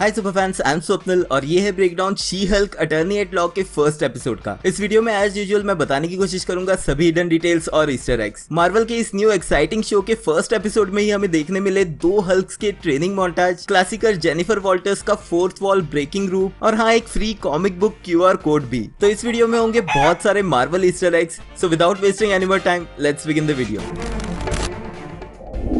Hi super fans, I am Swapnil और ये है breakdown She Hulk attorney at law के फर्स्ट एपिसोड का। इस वीडियो में एज यूजुअल मैं बताने की कोशिश करूंगा सभी हिडन डिटेल्स और ईस्टर एग्स। मार्वल के इस न्यू एक्साइटिंग शो के फर्स्ट एपिसोड में ही हमें देखने मिले दो हल्क्स के ट्रेनिंग मोन्टाज, क्लासिकर जेनिफर वॉल्टर्स का फोर्थ वॉल ब्रेकिंग रूप और हाँ एक free comic book QR code भी। तो इस वीडियो में होंगे बहुत सारे Marvel Easter eggs. So without wasting any more time, let's begin the video.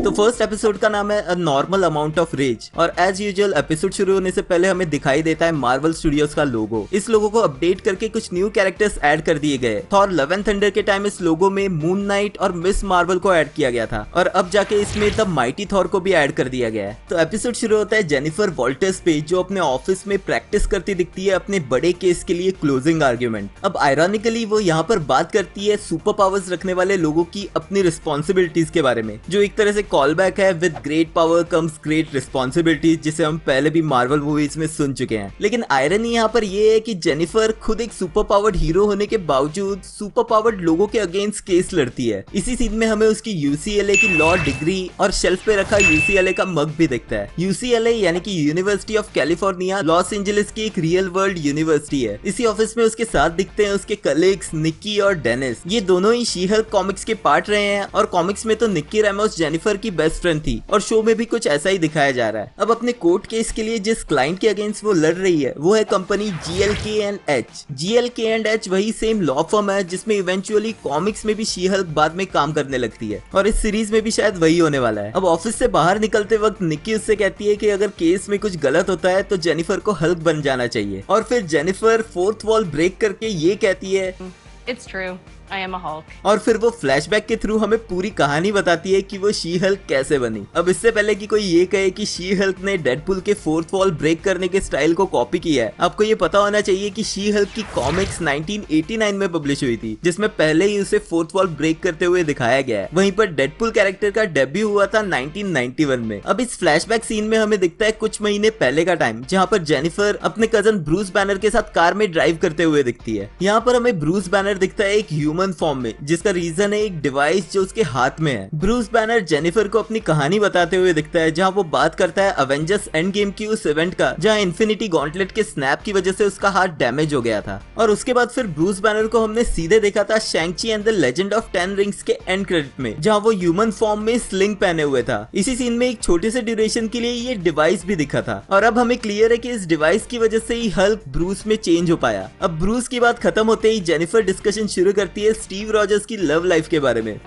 तो फर्स्ट एपिसोड का नाम है a normal amount of rage और एज यूजुअल एपिसोड शुरू होने से पहले हमें दिखाई देता है मार्वल स्टूडियोज का लोगो। इस लोगो को अपडेट करके कुछ न्यू कैरेक्टर्स ऐड कर दिए गए। थॉर लव एंड थंडर के टाइम इस लोगो में मून नाइट और मिस मार्वल को ऐड किया गया था और अब जाके इसमें द माइटी थॉर को भी ऐड कर दिया गया है। तो एपिसोड शुरू होता है जेनिफर वॉल्टर्स पे, जो अपने ऑफिस में प्रैक्टिस करती दिखती है अपने बड़े केस के लिए क्लोजिंग आर्ग्यूमेंट। अब आयरॉनिकली वो यहाँ पर बात करती है सुपर पावर्स रखने वाले लोगों की अपनी रिस्पॉन्सिबिलिटीज के बारे में, जो एक तरह से कॉल बैक है with great power comes great responsibilities, जिसे हम पहले भी मार्वल मूवीज में सुन चुके हैं। लेकिन आयरनी यहाँ पर ये है कि जेनिफर खुद एक सुपर पावर्ड हीरो होने के बावजूद सुपर पावर्ड लोगों के अगेंस्ट केस लड़ती है। इसी सीन में हमें उसकी UCLA की लॉ डिग्री और शेल्फ पे रखा UCLA का मग भी दिखता है। UCLA यानी कि university of California Los Angeles की एक रियल वर्ल्ड यूनिवर्सिटी है। इसी ऑफिस में उसके साथ दिखते हैं उसके कलीग्स निक्की और डेनिस। ये दोनों ही शी हल्क कॉमिक्स के पार्ट रहे हैं और कॉमिक्स में तो निक्की रेमोस जेनिफर की बेस्ट फ्रेंड थी और शो में भी कुछ ऐसा ही दिखाया जा रहा है। अब अपने कोर्ट केस के लिए जिस क्लाइंट के अगेंस्ट वो लड़ रही है वो है कंपनी GLK&H। GLK&H वही सेम लॉ फर्म है जिसमें इवेंचुअली कॉमिक्स में भी शी हल्क बाद में काम करने लगती है और इस सीरीज में भी शायद वही होने वाला है। अब ऑफिस से बाहर निकलते वक्त निक्की उससे कहती है कि अगर केस में कुछ गलत होता है तो जेनिफर को हल्क बन जाना चाहिए और फिर जेनिफर फोर्थ वॉल ब्रेक करके ये कहती है It's true. I am a Hulk. और फिर वो फ्लैशबैक के थ्रू हमें पूरी कहानी बताती है कि वो शी हल्क कैसे बनी। अब इससे पहले कि कोई ये कहे कि शी हल्क ने डेडपुल के फोर्थ वॉल ब्रेक करने के स्टाइल को कॉपी किया है, आपको ये पता होना चाहिए कि शी हल्क की कॉमिक्स 1989 में पब्लिश हुई थी, जिसमें पहले ही उसे फोर्थ वॉल ब्रेक करते हुए दिखाया गया है। वहीं पर डेडपुल कैरेक्टर का डेब्यू हुआ था 1991 में। अब इस फ्लैशबैक सीन में हमें दिखता है कुछ महीने पहले का टाइम, जहाँ पर जेनिफर अपने कजन ब्रूस बैनर के साथ कार में ड्राइव करते हुए दिखती है। यहाँ पर हमें ब्रूस बैनर दिखता है एक ह्यूमन फॉर्म में, जिसका रीजन है एक डिवाइस जो उसके हाथ में है। ब्रूस बैनर जेनिफर को अपनी कहानी बताते हुए दिखता है, जहां वो बात करता है अवेंजर्स एंड गेम की उस इवेंट का जहां इन्फिनिटी गॉन्टलेट के स्नैप की वजह से उसका हाथ डैमेज हो गया था। और उसके बाद फिर ब्रूस बैनर को हमने सीधे देखा था शैंग-ची and the legend of 10 rings के एंड क्रेडिट में, जहां वो ह्यूमन फॉर्म में स्लिंग पहने हुए था। इसी सीन में एक छोटे से ड्यूरेशन के लिए ये डिवाइस भी दिखा था और अब हमें क्लियर है कि इस डिवाइस की वजह से ही हल्क ब्रूस में चेंज हो पाया। अब ब्रूस की बात खत्म होते ही जेनिफर डिस्कशन शुरू करती है स्टीव रॉजर्स की लव लाइफ के बारे में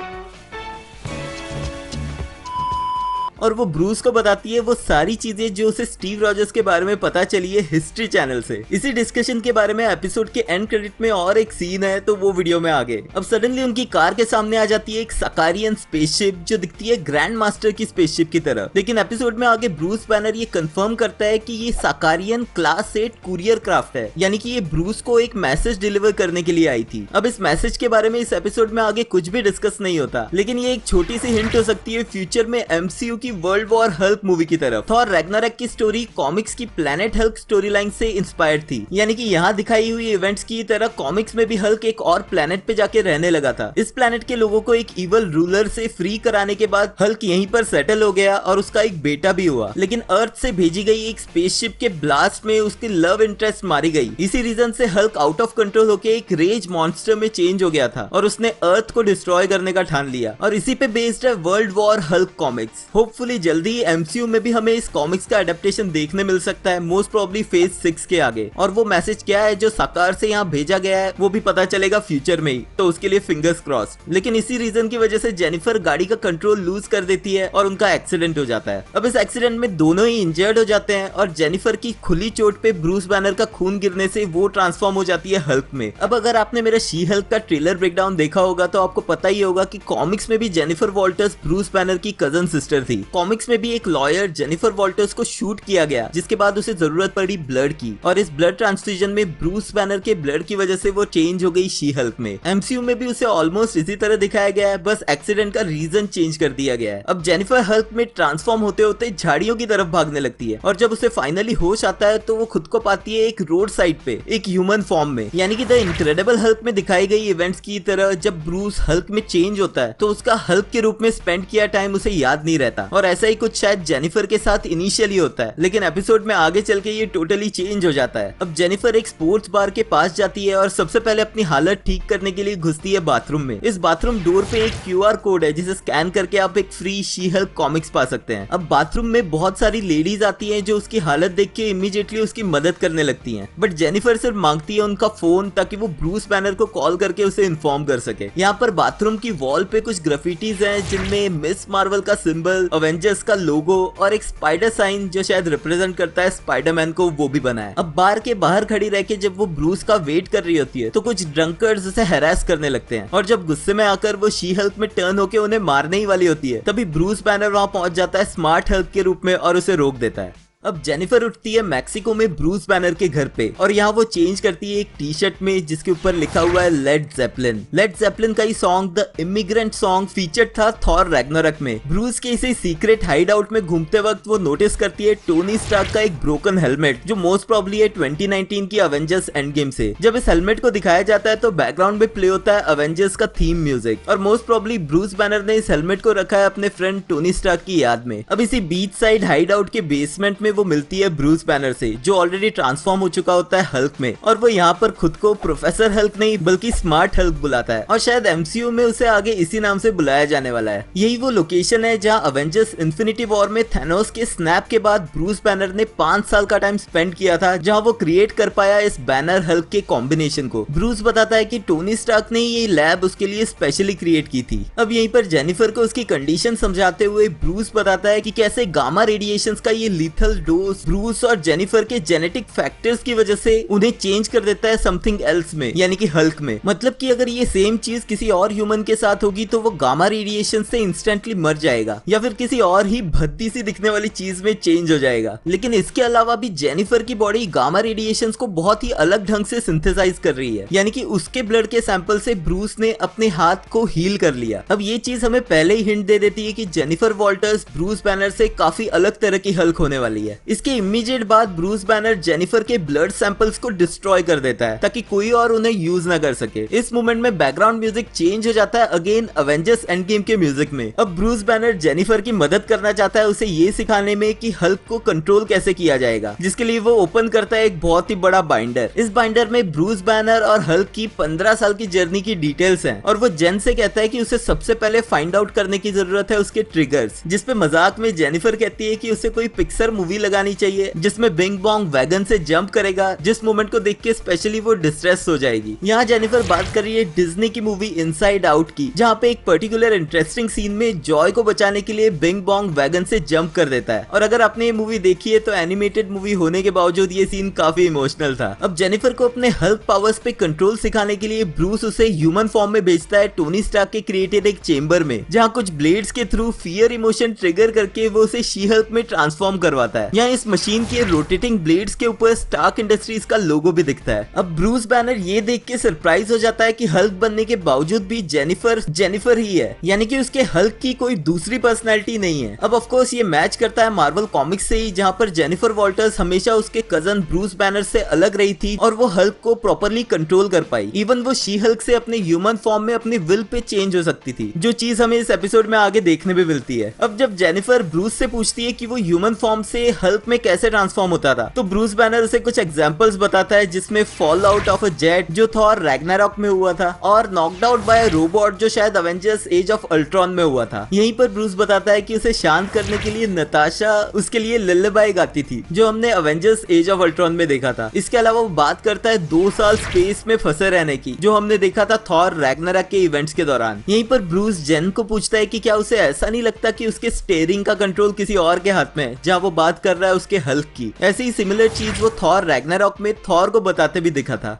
और वो ब्रूस को बताती है वो सारी चीजें जो उसे स्टीव रॉजर्स के बारे में पता चली है हिस्ट्री चैनल से। इसी डिस्कशन के बारे में एपिसोड के एंड क्रेडिट में और एक सीन है, तो वो वीडियो में आगे। अब सडनली उनकी कार के सामने आ जाती है एक सकारियन स्पेसशिप जो दिखती है ग्रैंड मास्टर की स्पेसशिप की तरह। लेकिन एपिसोड में आगे ब्रूस बैनर ये कंफर्म करता है कि ये सकारियन क्लास 8 कुरियर क्राफ्ट है, यानी कि ये ब्रूस को एक मैसेज डिलीवर करने के लिए आई थी। अब इस मैसेज के बारे में इस एपिसोड में आगे कुछ भी डिस्कस नहीं होता, लेकिन ये एक छोटी सी हिंट हो सकती है फ्यूचर में MCU की वर्ल्ड वॉर हल्क मूवी की तरफ। थॉर रैग्नारॉक की स्टोरी कॉमिक्स की प्लैनेट हल्क स्टोरी लाइन से इंस्पायर्ड थी, यानी कि यहाँ दिखाई हुई इवेंट्स की तरह कॉमिक्स में भी हल्क एक और प्लैनेट पे जाके रहने लगा था। इस प्लैनेट के लोगों को एक इवल रूलर से फ्री कराने के बाद हल्क यहीं पर सेटल हो गया और उसका एक बेटा भी हुआ। लेकिन अर्थ से भेजी गई एक स्पेसशिप के ब्लास्ट में उसकी लव इंटरेस्ट मारी गई। इसी रीजन से हल्क आउट ऑफ कंट्रोल होके एक रेज मॉन्स्टर में चेंज हो गया था और उसने अर्थ को डिस्ट्रॉय करने का ठान लिया और इसी पे बेस्ड है world war Hulk comics. Hopefully जल्दी MCU में भी हमें इस कॉमिक्स का एडेप्टेशन देखने मिल सकता है, मोस्ट प्रोबब्ली फेज 6 के आगे। और वो मैसेज क्या है जो साकार से यहाँ भेजा गया है वो भी पता चलेगा फ्यूचर में ही, तो उसके लिए फिंगर्स क्रॉस्ड। लेकिन इसी रीजन की वजह से जेनिफर गाड़ी का कंट्रोल लूज कर देती है और उनका एक्सीडेंट हो जाता है। अब इस एक्सीडेंट में दोनों ही इंजर्ड हो जाते हैं और जेनिफर की खुली चोट पे ब्रूस बैनर का खून गिरने से वो ट्रांसफॉर्म हो जाती है हल्क में। अब अगर आपने मेरा शी हल्क का ट्रेलर ब्रेकडाउन देखा होगा तो आपको पता ही होगा कि कॉमिक्स में भी जेनिफर वॉल्टर्स ब्रूस बैनर की कजन सिस्टर थी। कॉमिक्स में भी एक लॉयर जेनिफर वॉल्टर्स को शूट किया गया, जिसके बाद उसे जरूरत पड़ी ब्लड की और इस ब्लड ट्रांसफ्यूजन में ब्रूस बैनर के ब्लड की वजह से वो चेंज हो गई शी हल्क में। MCU में भी उसे ऑलमोस्ट इसी तरह दिखाया गया है, बस एक्सीडेंट का रीजन चेंज कर दिया गया है। अब जेनिफर हल्क में ट्रांसफॉर्म होते होते झाड़ियों की तरफ भागने लगती है और जब उसे फाइनली होश आता है तो वो खुद को पाती है एक रोड साइड पे एक ह्यूमन फॉर्म में, यानी कि द इनक्रेडिबल हल्क में दिखाई गई इवेंट्स की तरह जब ब्रूस हल्क में चेंज होता है तो उसका हल्क के रूप में स्पेंड किया टाइम उसे याद नहीं रहता और ऐसा ही कुछ शायद जेनिफर के साथ इनिशियली होता है, लेकिन एपिसोड में आगे चल के ये टोटली चेंज हो जाता है। अब जेनिफर एक स्पोर्ट्स बार के पास जाती है और सबसे पहले अपनी हालत ठीक करने के लिए घुसती है बाथरूम में। इस बाथरूम डोर पे एक QR कोड है जिसे स्कैन करके आप एक फ्री शी हल्क कॉमिक्स पा सकते हैं। अब बाथरूम में बहुत सारी लेडीज आती हैं जो उसकी हालत देख के इमीडिएटली उसकी मदद करने लगती हैं, बट जेनिफर सिर्फ मांगती है उनका फोन ताकि वो ब्रूस बैनर को कॉल करके उसे इन्फॉर्म कर सके। यहाँ पर बाथरूम की वॉल पे कुछ ग्राफिटीज हैं जिनमें मिस मार्वल का सिंबल, अवेंजर्स का लोगो और एक स्पाइडर साइन जो शायद रिप्रेजेंट करता है स्पाइडरमैन को, वो भी बना है। अब बार के बाहर खड़ी रह के जब वो ब्रूस का वेट कर रही होती है तो कुछ ड्रंकर्स उसे हैरेस करने लगते हैं और जब गुस्से में आकर वो शी हल्क में टर्न होके उन्हें मारने ही वाली होती है तभी ब्रूस बैनर वहां पहुंच जाता है स्मार्ट हल्क के रूप में और उसे रोक देता है। अब जेनिफर उठती है मैक्सिको में ब्रूस बैनर के घर पे और यहाँ वो चेंज करती है एक टी-शर्ट में जिसके ऊपर लिखा हुआ है लेड ज़ेपेलिन। लेड ज़ेपेलिन का ही song the immigrant song featured था थॉर रैग्नारॉक में। ब्रूस के इसी सीक्रेट हाइड आउट में घूमते वक्त वो नोटिस करती है टोनी स्टार्क का एक ब्रोकन हेलमेट जो मोस्ट प्रॉब्ली है 2019 की अवेंजर्स एंड गेम से। जब इस हेलमेट को दिखाया जाता है तो बैकग्राउंड में प्ले होता है अवेंजर्स का थीम म्यूजिक और मोस्ट प्रॉब्ली ब्रूस बैनर ने इस हेलमेट को रखा है अपने फ्रेंड टोनी स्टार्क की याद में। अब इसी बीच साइड हाइड आउट के बेसमेंट में वो मिलती है ब्रूस बैनर से जो ऑलरेडी ट्रांसफॉर्म हो चुका होता है हल्क में और वो यहाँ पर खुद को प्रोफेसर हल्क नहीं बल्कि स्मार्ट हल्क बुलाता है और शायद MCU में उसे आगे इसी नाम से बुलाया जाने वाला है। यही वो लोकेशन है जहाँ अवेंजर्स इन्फिनिटी वॉर में थैनोस के स्नैप के बाद ब्रूस बैनर ने 5 साल का टाइम स्पेंड किया था जहाँ वो क्रिएट कर पाया इस बैनर हल्क के कॉम्बिनेशन को। ब्रूस बताता है कि टोनी स्टार्क ने ये लैब उसके लिए स्पेशली क्रिएट की थी। अब यहीं पर जेनिफर को उसकी कंडीशन समझाते हुए ब्रूस बताता है कि कैसे गामा रेडिएशंस का ये लीथल डोज ब्रूस और जेनिफर के जेनेटिक फैक्टर्स की वजह से उन्हें चेंज कर देता है समथिंग एल्स में, यानी कि हल्क में। मतलब कि अगर ये सेम चीज किसी और ह्यूमन के साथ होगी तो वो गामा रेडिएशन से इंस्टेंटली मर जाएगा या फिर किसी और ही भद्दी सी दिखने वाली चीज में चेंज हो जाएगा। लेकिन इसके अलावा भी जेनिफर की बॉडी गामा रेडिएशन को बहुत ही अलग ढंग से सिंथेसाइज कर रही है, यानी कि उसके ब्लड के सैंपल से ब्रूस ने अपने हाथ को हील कर लिया। अब ये चीज हमें पहले ही हिंट दे देती है कि जेनिफर वॉल्टर्स ब्रूस बैनर से काफी अलग तरह की हल्क होने वाली है। इसके इमीडिएट बाद ब्रूस बैनर जेनिफर के ब्लड सैंपल्स को डिस्ट्रॉय कर देता है ताकि कोई और उन्हें यूज ना कर सके। इस मोमेंट में बैकग्राउंड म्यूजिक चेंज हो जाता है अगेन अवेंजर्स एंड गेम के म्यूजिक में। अब ब्रूस बैनर जेनिफर की मदद करना चाहता है उसे ये सिखाने में कि हल्क को कंट्रोल कैसे किया जाएगा, जिसके लिए वो ओपन करता है एक बहुत ही बड़ा बाइंडर। इस बाइंडर में ब्रूस बैनर और हल्क की 15 साल की जर्नी की डिटेल्स हैं और वो जेन से कहता है कि उसे सबसे पहले फाइंड आउट करने की जरूरत है उसके ट्रिगर्स, जिसपे मजाक में जेनिफर कहती है कि उसे कोई पिक्सर मूवी लगानी चाहिए जिसमें बिंग बॉन्ग वैगन से जंप करेगा, जिस मोमेंट को देख के स्पेशली वो डिस्ट्रेस हो जाएगी। यहाँ जेनिफर बात कर रही है डिज्नी की मूवी इनसाइड आउट की, जहाँ पे एक पर्टिकुलर इंटरेस्टिंग सीन में जॉय को बचाने के लिए बिंग बॉन्ग वैगन से जंप कर देता है और अगर आपने ये मूवी देखी है तो एनिमेटेड मूवी होने के बावजूद ये सीन काफी इमोशनल था। अब जेनिफर को अपने हल्क पावर्स पे कंट्रोल सिखाने के लिए ब्रूस उसे ह्यूमन फॉर्म में भेजता है टोनी स्टार्क के क्रिएटेड एक चेंबर में, जहाँ कुछ ब्लेड्स के थ्रू फियर इमोशन ट्रिगर करके वो उसे शी हल्क में ट्रांसफॉर्म करवाता है। यहाँ इस मशीन के रोटेटिंग ब्लेड्स के ऊपर स्टार्क इंडस्ट्रीज का लोगो भी दिखता है। अब ब्रूस बैनर ये देख के सरप्राइज हो जाता है कि हल्क बनने के बावजूद भी जेनिफर ही है, यानी कि उसके हल्क की कोई दूसरी पर्सनैलिटी नहीं है। अब ऑफ कोर्स ये मैच करता है मार्वल कॉमिक्स से ही, जहाँ पर जेनिफर वॉल्टर्स हमेशा उसके कजन ब्रूस बैनर से अलग रही थी और वो हल्क को प्रॉपरली कंट्रोल कर पाई। इवन वो शी हल्क से अपने ह्यूमन फॉर्म में अपनी विल पे चेंज हो सकती थी, जो चीज हमें इस एपिसोड में आगे देखने भी मिलती है। अब जब जेनिफर ब्रूस से पूछती है कि वो ह्यूमन फॉर्म से हल्क में कैसे ट्रांसफॉर्म होता था, तो ब्रूस बैनर उसे कुछ एग्जांपल्स बताता है, जिसमें fall out of a jet जो थॉर रैग्नारॉक में हुआ था और नॉक्ड आउट बाय रोबोट जो शायद अवेंजर्स एज ऑफ अल्ट्रॉन में हुआ था। यहीं पर ब्रूस बताता है कि उसे शांत करने के लिए नताशा उसके लिए लल्लेबाई गाती थी, जो हमने अवेंजर्स एज ऑफ अल्ट्रॉन में देखा था। इसके अलावा वो बात करता है 2 साल स्पेस में फंसे रहने की, जो हमने देखा था थॉर रैग्नारॉक के इवेंट्स के दौरान। यहीं पर ब्रूस जेन को पूछता है कि क्या उसे ऐसा नहीं लगता कि उसके स्टीयरिंग का कंट्रोल किसी और के हाथ में है, जहाँ वो बात कर रहा है उसके हल्क की। ऐसी ही सिमिलर चीज वो थॉर रैग्नारॉक में थॉर को बताते भी दिखा था।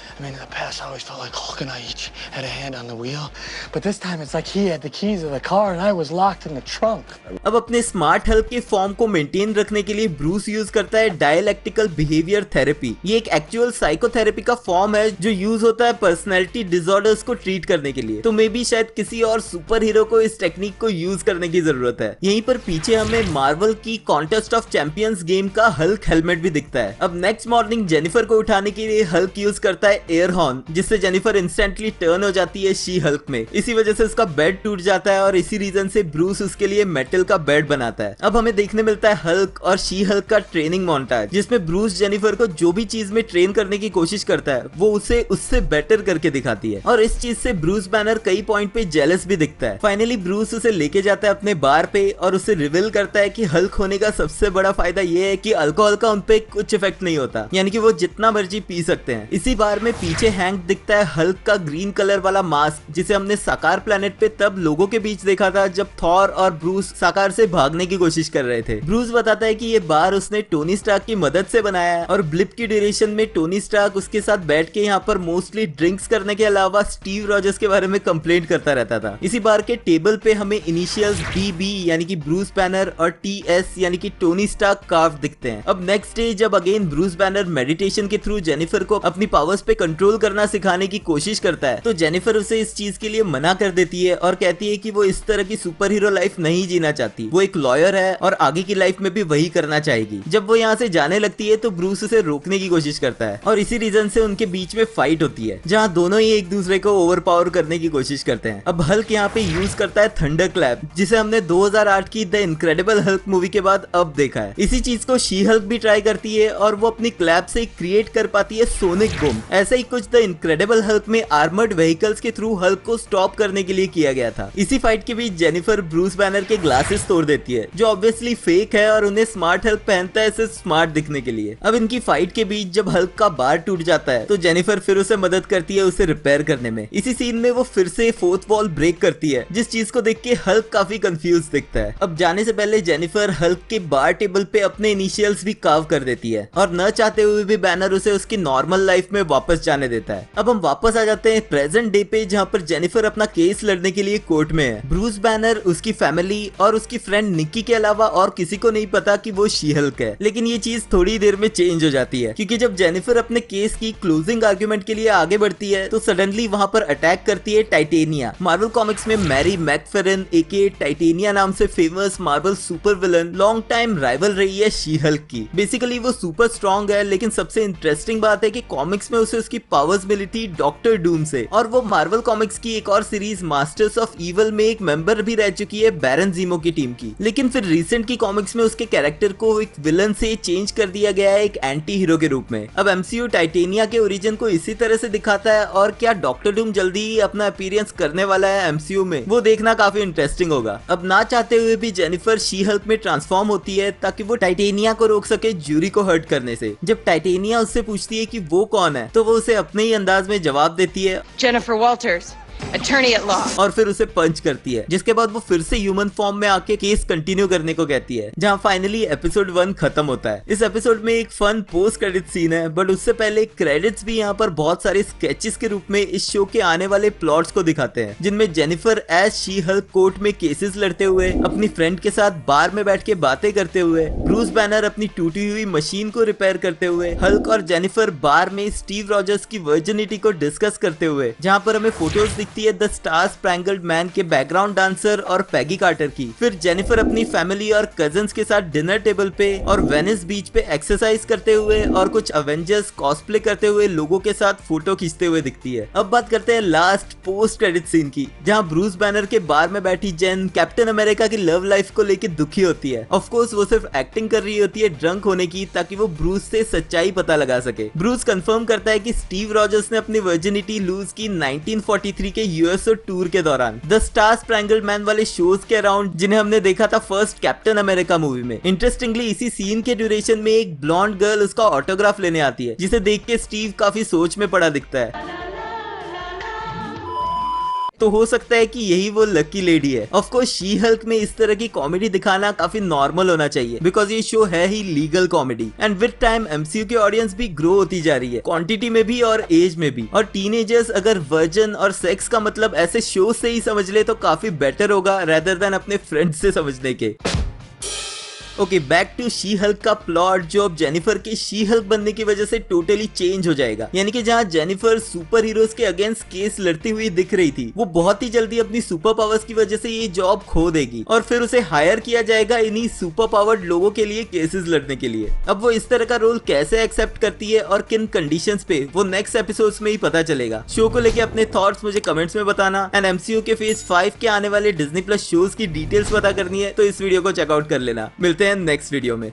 I mean, in the past, I always felt like Hulk and I each had a hand on the wheel, but this time it's like he had the keys of the car and I was locked in the trunk. अब अपने smart Hulk के form को maintain रखने के लिए Bruce use करता है dialectical behaviour therapy. ये एक एक्चुअल साइकोथेरेपी का फॉर्म है जो यूज होता है पर्सनैलिटी डिसऑर्डर्स को ट्रीट करने के लिए। तो मे बी शायद किसी और सुपर हीरो को इस टेक्निक को यूज करने की जरूरत है। यहीं पर पीछे हमें मार्वल की कॉन्टेस्ट ऑफ चैंपियंस गेम का हल्क हेलमेट भी दिखता है। अब नेक्स्ट मॉर्निंग जेनिफर को उठाने के लिए हल्क यूज करता है एयर हॉर्न, जिससे जेनिफर इंस्टेंटली टर्न हो जाती है शी हल्क में। इसी वजह से उसका बेड टूट जाता है और इसी रीजन से ब्रूस उसके लिए मेटल का बेड बनाता है। अब हमें देखने मिलता है हल्क और शी हल्क का ट्रेनिंग मोन्टाज, जिसमें ब्रूस जेनिफर को जो भी चीज में ट्रेन करने की कोशिश करता है वो उसे उससे बेटर करके दिखाती है, और इस चीज से ब्रूस बैनर कई पॉइंट पे जेलस भी दिखता है। फाइनली ब्रूस उसे लेके जाता है अपने बार पे और उसे रिवील करता है कि हल्क होने का सबसे बड़ा फायदा ये है कि अल्कोहल का उनपे कुछ इफेक्ट नहीं होता, यानी कि वो जितना मर्जी पी सकते हैं। इसी बार में पीछे हैंक दिखता है हल्क का ग्रीन कलर वाला मास्क, जिसे हमने साकार प्लेनेट पे तब लोगों के बीच देखा था जब थॉर और ब्रूस साकार से भागने की कोशिश कर रहे थे। ब्रूस बताता है कि ये बार उसने टोनी स्टार्क की मदद से बनाया है, और ब्लिप की ड्यूरेशन में टोनी स्टार्क उसके साथ बैठ के यहाँ पर मोस्टली ड्रिंक्स करने के अलावा स्टीव रॉजर्स के बारे में कंप्लेंट करता रहता था। इसी बार के टेबल पे हमें इनिशियल्स BB यानी कि ब्रूस बैनर और TS यानी कि टोनी स्टार्क कार्व दिखते हैं। अब नेक्स्ट डे जब अगेन ब्रूस बैनर मेडिटेशन के थ्रू जेनिफर को अपनी पावर्स पे कंट्रोल करना सिखाने की कोशिश करता है, तो जेनिफर उसे इस चीज के लिए मना कर देती है और कहती है कि वो इस तरह की सुपर हीरो लाइफ नहीं जीना चाहती। वो एक लॉयर है और आगे की लाइफ में भी वही करना चाहेगी। जब वो यहाँ से जाने लगती है तो ब्रूस उसे रोकने की कोशिश करता है, और इसी रीजन से उनके बीच में फाइट होती है, जहाँ दोनों ही एक दूसरे को ओवरपावर करने की कोशिश करते हैं। अब हल्क यहाँ पे यूज करता है थंडर क्लैप, जिसे हमने 2008 की द इनक्रेडिबल हल्क मूवी के बाद अब देखा है। इसी चीज को शी हल्क भी ट्राई करती है और वो अपनी क्लैप से क्रिएट कर पाती है सोनिक बूम। ऐसा ही कुछ द इनक्रेडिबल हल्क में आर्मर्ड व्हीकल्स के थ्रू हल्क को स्टॉप करने के लिए किया गया था। इसी फाइट के बीच जेनिफर ब्रूस बैनर के ग्लासेस तोड़ देती है, जो ऑब्वियसली फेक है, और उन्हें स्मार्ट हल्क पहनता है सिर्फ स्मार्ट दिखने के लिए। अब इनकी फाइट के बीच जब हल्क का बार टूट जाता है तो जेनिफर फिर उसे मदद करती है उसे रिपेयर करने में। इसी सीन में वो फिर से फोर्थ वॉल ब्रेक करती है, जिस चीज को देख के हल्क काफी कंफ्यूज दिखता है। अब जाने से पहले जेनिफर हल्क के बार टेबल पे अपने इनिशियल्स भी कार्व कर देती है, और न चाहते हुए भी बैनर उसे उसकी नॉर्मल लाइफ में वापस जाने देता है। अब हम वापस आ जाते हैं प्रेजेंट डे पे, जहाँ पर जेनिफर अपना केस लड़ने के लिए कोर्ट में है। ब्रूस बैनर, उसकी फैमिली और उसकी फ्रेंड निक्की के अलावा और किसी को नहीं पता कि वो शी हल्क है। लेकिन ये चीज थोड़ी देर में चेंज हो जाती है, क्योंकि जब जेनिफर अपने केस की क्लोजिंग आर्ग्यूमेंट के लिए आगे बढ़ती है तो सडनली वहाँ पर अटैक करती है टाइटेनिया। मार्वल कॉमिक्स में मैरी मैकफेरन एके टाइटेनिया नाम से famous Marvel super villain, long time rival रही है शी हल्क की। बेसिकली वो सुपर स्ट्रॉन्ग है, लेकिन सबसे इंटरेस्टिंग बात है कि कॉमिक्स में उसे उसकी पावर्स मिली थी डॉक्टर डूम से, और वो मार्वल कॉमिक्स की एक और सीरीज मास्टर्स ऑफ इवल में एक मेंबर भी रह चुकी है बैरन जीमो की टीम की। लेकिन फिर रिसेंट की कॉमिक्स में उसके कैरेक्टर को एक विलन से चेंज कर दिया गया है एक एंटी हीरो के रूप में। अब MCU टाइटेनिया के ओरिजिन को इसी तरह से दिखाता है, और क्या डॉक्टर डूम जल्दी ही अपना अपीयरेंस करने वाला है MCU में, वो देखना काफी इंटरेस्टिंग होगा। अब ना चाहते हुए भी जेनिफर शी हल्क में ट्रांसफॉर्म होती है ताकि वो टाइटेनिया को रोक सके ज्यूरी को हर्ट करने से। जब टाइटेनिया उससे पूछती है कि वो कौन है, तो वो उसे अपने ही अंदाज में जवाब देती है, Jennifer Walters, attorney at law. और फिर उसे पंच करती है, जिसके बाद वो फिर से ह्यूमन फॉर्म में आके केस कंटिन्यू करने को कहती है, जहाँ फाइनली एपिसोड 1 खत्म होता है। इस एपिसोड में एक फन पोस्ट क्रेडिट सीन है, बट उससे पहले क्रेडिट्स भी यहाँ पर बहुत सारे स्केचेस के रूप में इस शो के आने वाले प्लॉट्स को दिखाते हैं, जिनमें Jennifer as She Hulk court में केसेस लड़ते हुए, अपनी फ्रेंड के साथ बार में बैठ के बातें करते हुए, ब्रूस बैनर अपनी टूटी हुई मशीन को रिपेयर करते हुए, हल्क और जेनिफर बार में स्टीव रॉजर्स की वर्जिनिटी को डिस्कस करते हुए, जहाँ पर हमें फोटोज दिखती है द स्टार स्प्रैंगल्ड मैन के बैकग्राउंड डांसर और पैगी कार्टर की। फिर जेनिफर अपनी फैमिली और कजन्स के साथ डिनर टेबल पे और वेनिस बीच पे एक्सरसाइज करते हुए और कुछ अवेंजर्स कॉस्प्ले करते हुए लोगों के साथ फोटो खींचते हुए दिखती है। अब बात करते हैं लास्ट पोस्ट क्रेडिट सीन की, जहाँ ब्रूस बैनर के बार में बैठी जेन कैप्टन अमेरिका की लव लाइफ को लेकर दुखी होती है। ऑफ कोर्स वो सिर्फ एक्टिंग कर रही होती है ड्रंक होने की, ताकि वो ब्रूस से सच्चाई पता लगा सके। ब्रूस कंफर्म करता है कि स्टीव रॉजर्स ने अपनी वर्जिनिटी लूज की 1943 के यूएसओ टूर के दौरान द स्टार स्प्रैंगल्ड मैन वाले शोज के अराउंड, जिन्हें हमने देखा था फर्स्ट कैप्टन अमेरिका मूवी में। इंटरेस्टिंगली इसी सीन के ड्यूरेशन में एक ब्लॉन्ड गर्ल उसका ऑटोग्राफ लेने आती है, जिसे देख के स्टीव काफी सोच में पड़ा दिखता है। तो हो सकता है कि यही वो लकी लेडी है। ऑफ कोर्स शी हल्क में इस तरह की कॉमेडी दिखाना काफी नॉर्मल होना चाहिए, बिकॉज ये शो है ही legal comedy, and with time MCU की ऑडियंस भी ग्रो होती जा रही है, क्वांटिटी में भी और एज में भी। और टीनेजर्स अगर वर्जन और सेक्स का मतलब ऐसे शो से ही समझ ले तो काफी बेटर होगा, रेदर देन अपने फ्रेंड्स से समझने के। Okay, back to She Hulk का प्लॉट, जो अब जेनिफर के शी हल्क बनने की वजह से टोटली चेंज हो जाएगा। यानी कि जहाँ जेनिफर सुपर हीरोज के अगेंस्ट केस लड़ती हुई दिख रही थी, वो बहुत ही जल्दी अपनी सुपर पावर्स की वजह से ये जॉब खो देगी और फिर उसे हायर किया जाएगा इन्हीं सुपर पावर्ड लोगों के लिए केसेस लड़ने के लिए। अब वो इस तरह का रोल कैसे एक्सेप्ट करती है और किन कंडीशंस पे, वो नेक्स्ट एपिसोड्स में ही पता चलेगा। शो को लेके अपने थॉट्स मुझे कमेंट्स में बताना एंड एमसीयू के फेज 5 के आने वाले डिज्नी प्लस शोज की डिटेल्स पता करनी है तो इस वीडियो को चेकआउट कर लेना। मिलते हैं नेक्स्ट वीडियो में।